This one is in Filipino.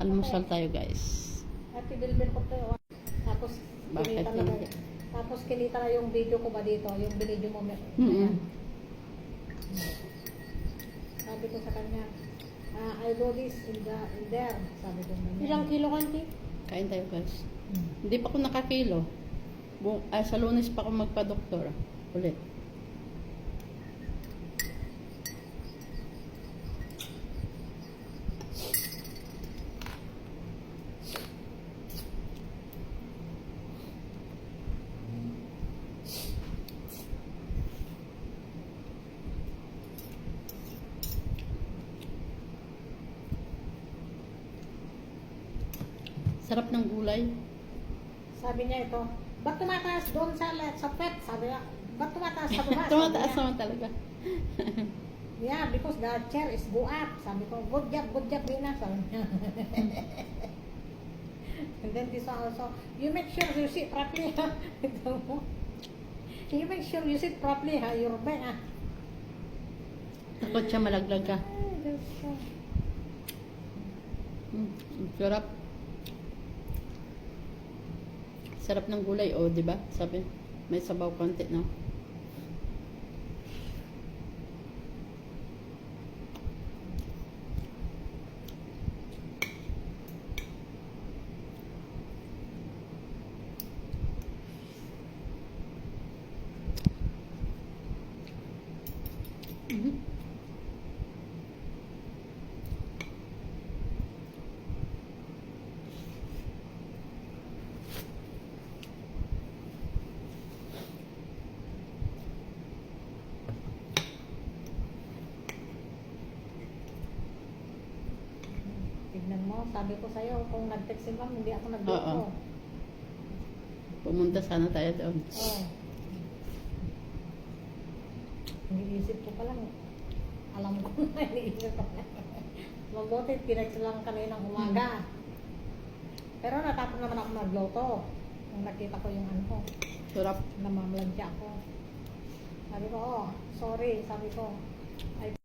Almusal tayo guys. At ibilbil ko to. Tapos Bakit kinita na, hindi? tapos kinita na yung video ko ba dito, yung binidyo mo. Mm-mm. Sabi ko sa kanya, I do this in there. Sabi ko ganyan. Ilang kilo kanti? Kain tayo guys. Hindi pa ako nakakilo. Sa Lunes pa ako magpa-doktor. Ulit. Sarap ng gulay. Sabi niya ito, ba't tumataas doon sa pet? Sabi niya, ba't tumataas sa baba? Tumataas Sabi niya, naman talaga. yeah, because the chair is go up. Sabi ko, good job, Rina. Sabi niya. And then this one also, you make sure you sit properly, ha? You make sure you sit properly, ha? Your back, ha? Takot siya malaglag ka. Ay, Diyos ko. Sarap. Sarap ng gulay, oh, di ba? Sabi, may sabaw konti, no? Tignan mo, sabi ko sa'yo, kung nag-text si ma'am, hindi ako nag-block. Oo. Pumunta sana tayo doon. Oh. Iniisip ko pa lang. Alam ko na, iniisip ko na. Mabuti, tinext lang kaninang umaga. Pero natapos naman ako magloto. Nung nakita ko yung ano ko, Sarap. namamlansya ako. Sabi ko, oh, sorry, sabi ko.